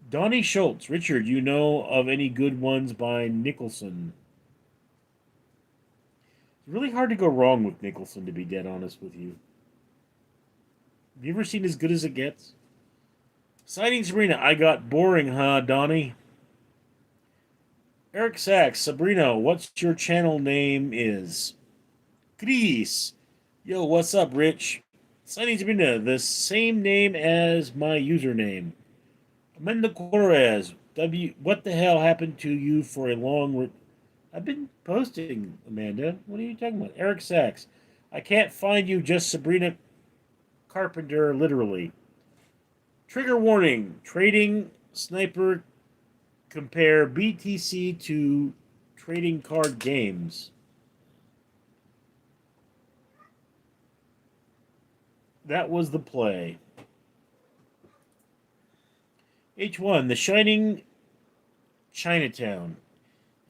Donnie Schultz, Richard, you know of any good ones by Nicholson? It's really hard to go wrong with Nicholson, to be dead honest with you. Have you ever seen As Good as It Gets? Sighting Sabrina, I got boring, huh, Donnie? Eric Sachs, Sabrina, what's your channel name is? Chris. Yo, what's up, Rich? Sighting Sabrina, the same name as my username. Amanda Correz, what the hell happened to you for a long... I've been posting, Amanda. What are you talking about? Eric Sachs, I can't find you, just Sabrina Carpenter, literally. Trigger warning, trading sniper compare BTC to trading card games. That was the play. H1, The Shining Chinatown.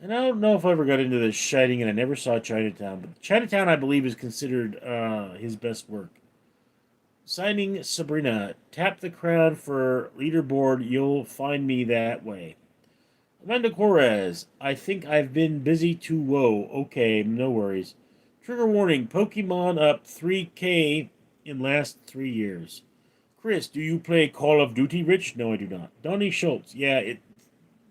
And I don't know if I ever got into The Shining, and I never saw Chinatown, but Chinatown, I believe, is considered his best work. Signing Sabrina. Tap the crown for leaderboard. You'll find me that way. Amanda Correz. I think I've been busy too. Whoa. Okay, no worries. Trigger warning. Pokemon up 3K in last 3 years. Chris, do you play Call of Duty, Rich? No, I do not. Donnie Schultz. Yeah, it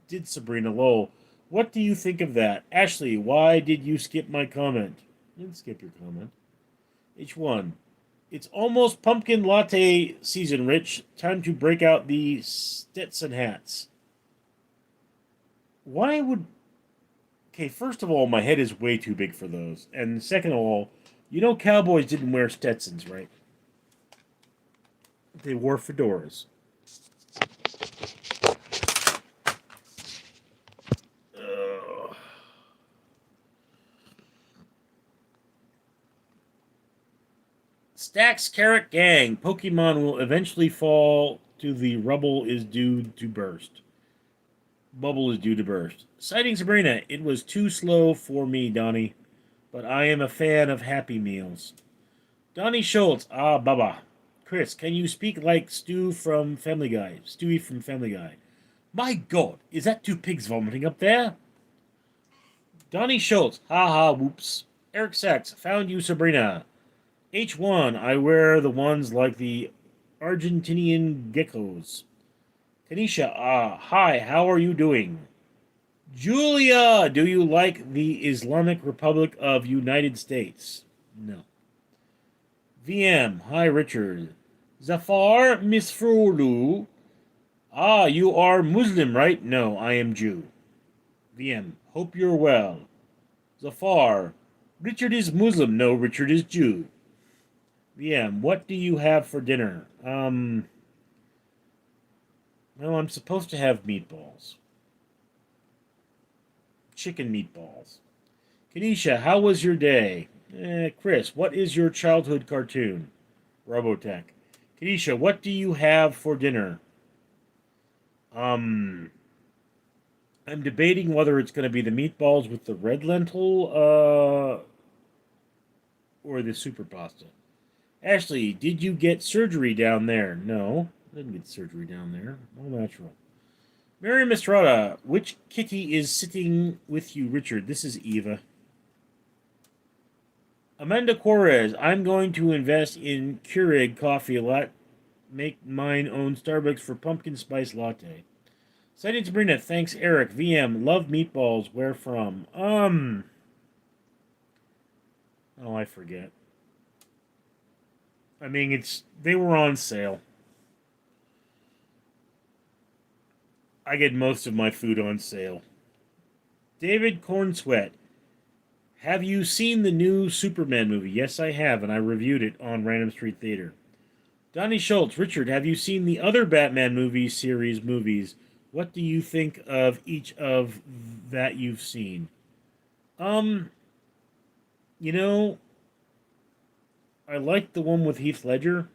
did, Sabrina. Lol. What do you think of that? Ashley, why did you skip my comment? I didn't skip your comment. H1. It's almost pumpkin latte season, Rich. Time to break out the Stetson hats. Why would... Okay, first of all, my head is way too big for those. And second of all, you know cowboys didn't wear Stetsons, right? They wore fedoras. Ugh. Stacks Carrot Gang. Pokemon will eventually fall to the rubble is due to burst. Bubble is due to burst. Sighting Sabrina. It was too slow for me, Donnie, but I am a fan of Happy Meals. Donnie Schultz. Ah, Baba. Chris, can you speak like Stu from Family Guy? Stewie from Family Guy. My God, is that two pigs vomiting up there? Donnie Schultz. Ha ha, whoops. Eric Sachs. Found you, Sabrina. H1. I wear the ones like the Argentinian geckos. Kanisha. Ah, hi, how are you doing? Julia, do you like the Islamic Republic of United States? No. VM, hi Richard. Zafar Misfrulu. Ah, you are Muslim, right? No, I am Jew. VM, hope you're well. Zafar, Richard is Muslim. No, Richard is Jew. VM, what do you have for dinner? No, I'm supposed to have meatballs. Chicken meatballs. Kanisha, how was your day? Chris, what is your childhood cartoon? Robotech. Kanisha, what do you have for dinner? Um, I'm debating whether it's going to be the meatballs with the red lentil, or the super pasta. Ashley, did you get surgery down there? No, I didn't get surgery down there. All natural. Mary Mistrada, which kitty is sitting with you, Richard? This is Eva. Amanda Correz, I'm going to invest in Keurig coffee a lot. Make mine own Starbucks for pumpkin spice latte. Citing Sabrina, thanks Eric. VM, love meatballs. Where from? Oh, I forget. I mean, they were on sale. I get most of my food on sale. David Cornsweat, have you seen the new Superman movie? Yes, I have, and I reviewed it on Random Street Theater. Donnie Schultz, Richard, have you seen the other Batman movie series movies? What do you think of each of that you've seen? Um, you know, I like the one with Heath Ledger.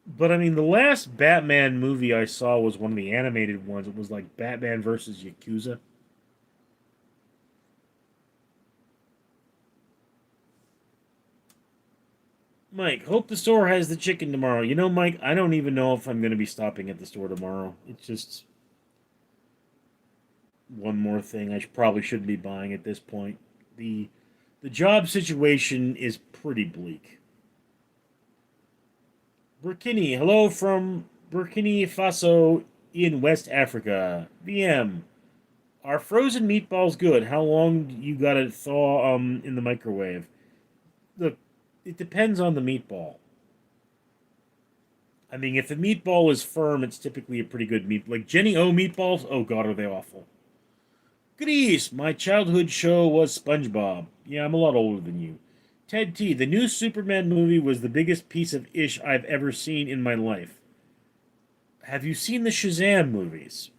But I mean, the last Batman movie I saw was one of the animated ones. It was like Batman versus Yakuza. Mike, hope the store has the chicken tomorrow. You know, Mike, I don't even know if I'm going to be stopping at the store tomorrow. It's just one more thing I probably shouldn't be buying at this point. The the job situation is pretty bleak. Burkini, hello from Burkina Faso in West Africa. VM, are frozen meatballs good? How long you gotta thaw in the microwave? Look, it depends on the meatball. I mean, if the meatball is firm, it's typically a pretty good meat. Like Jenny O meatballs, oh god, are they awful. Grease, my childhood show was SpongeBob. Yeah, I'm a lot older than you. Ted T, the new Superman movie was the biggest piece of ish I've ever seen in my life. Have you seen the Shazam movies?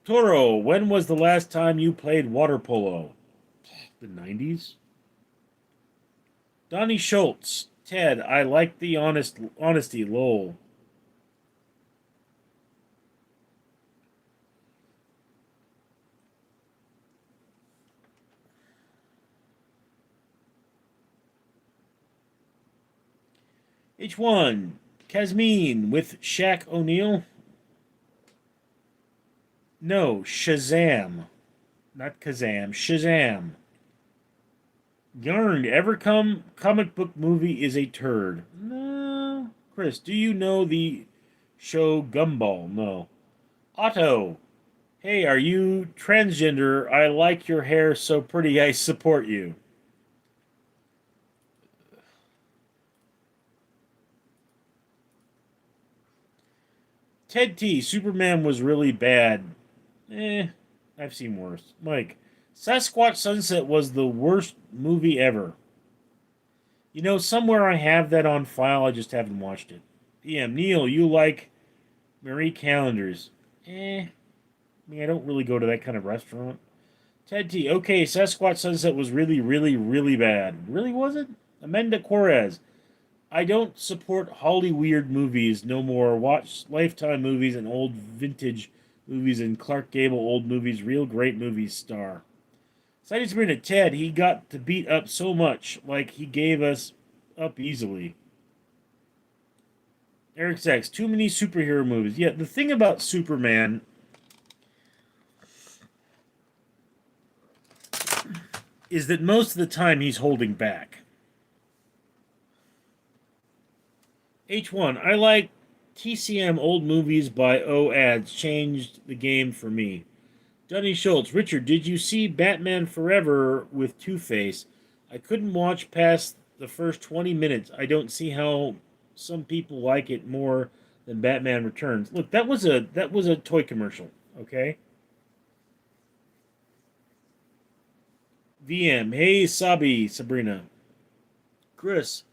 Toro, when was the last time you played water polo? The 90s? Donnie Schultz, Ted, I like the honesty, lol. H1, Kazmine with Shaq O'Neal. No, Shazam. Not Kazam, Shazam. Yarn, ever come comic book movie is a turd. No. Chris, do you know the show Gumball? No. Otto, hey, are you transgender? I like your hair so pretty, I support you. Ted T, Superman was really bad. Eh, I've seen worse. Mike, Sasquatch Sunset was the worst movie ever. You know, somewhere I have that on file, I just haven't watched it. Neil, you like Marie Callender's? I mean, I don't really go to that kind of restaurant. Ted T, okay, Sasquatch Sunset was really, really, really bad. Really, was it? Amanda Correz, I don't support Holly weird movies no more. Watch Lifetime movies and old vintage movies and Clark Gable old movies. Real great movies star. Citing Sabrina Ted, he got to beat up so much, like he gave us up easily. Eric Sachs, too many superhero movies. Yeah, the thing about Superman is that most of the time he's holding back. H1, I like TCM old movies by O ads. Changed the game for me. Dunny Schultz, Richard, did you see Batman Forever with Two Face? I couldn't watch past the first 20 minutes. I don't see how some people like it more than Batman Returns. Look, that was a toy commercial, okay? VM, hey Sabi, Sabrina. Chris,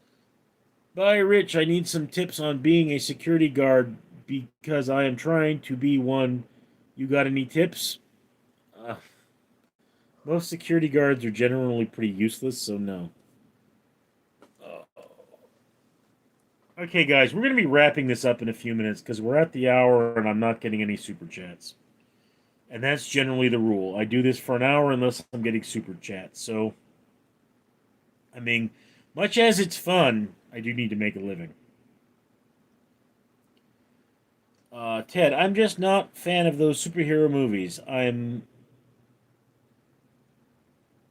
bye Rich, I need some tips on being a security guard because I am trying to be one. You got any tips? Uh, Most security guards are generally pretty useless, so no. Uh, okay, guys, we're going to be wrapping this up in a few minutes because we're at the hour and I'm not getting any super chats. And that's generally the rule. I do this for an hour unless I'm getting super chats. So, I mean, much as it's fun, I do need to make a living. Ted, I'm just not a fan of those superhero movies. I'm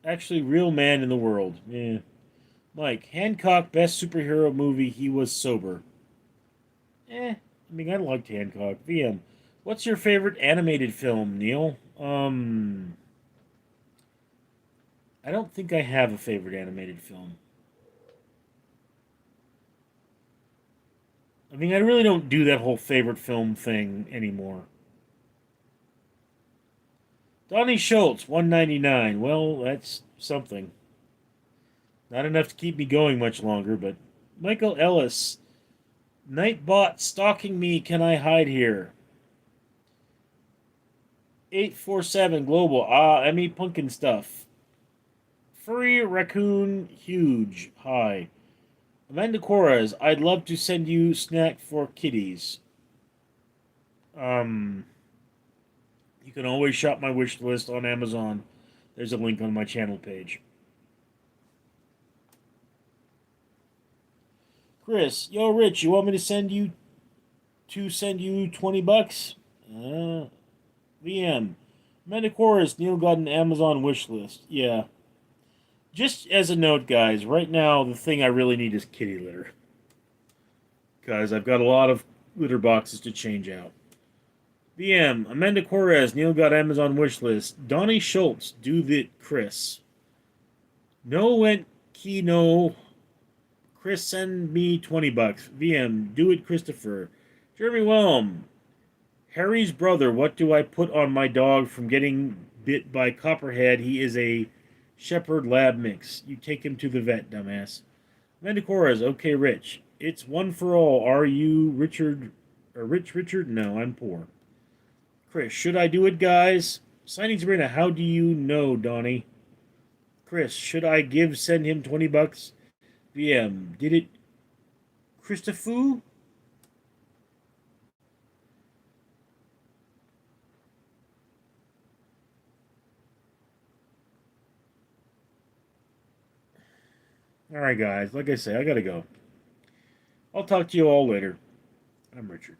actually real man in the world. Yeah. Mike, Hancock, best superhero movie, he was sober. I mean, I liked Hancock. VM, what's your favorite animated film, Neil? I don't think I have a favorite animated film. I mean, I really don't do that whole favorite film thing anymore. Donnie Schultz, 199. Well, that's something. Not enough to keep me going much longer, but Michael Ellis, Nightbot stalking me. Can I hide here? 847 Global. Ah, Emmy Pumpkin stuff. Furry Raccoon Huge. Hi. Amanda Corres, I'd love to send you snack for kitties. Um, you can always shop my wish list on Amazon. There's a link on my channel page. Chris, yo, Rich, you want me to send you $20? VM. Amanda Corres, Neil got an Amazon wish list. Yeah. Just as a note, guys, right now the thing I really need is kitty litter. Because I've got a lot of litter boxes to change out. VM, Amanda Corres, Neil got Amazon wishlist. Donnie Schultz, do the Chris. No went Kino. Chris, send me $20. VM, do it Christopher. Jeremy Whelm, Harry's brother, what do I put on my dog from getting bit by Copperhead? He is a Shepherd Lab mix. You take him to the vet, dumbass. Amanda Corres, okay, Rich. It's one for all. Are you Richard or Rich Richard? No, I'm poor. Chris, should I do it, guys? Signing Sabrina, how do you know, Donnie? Chris, should I send him $20? VM, did it Christopher? Alright, guys, like I say, I gotta go. I'll talk to you all later. I'm Richard.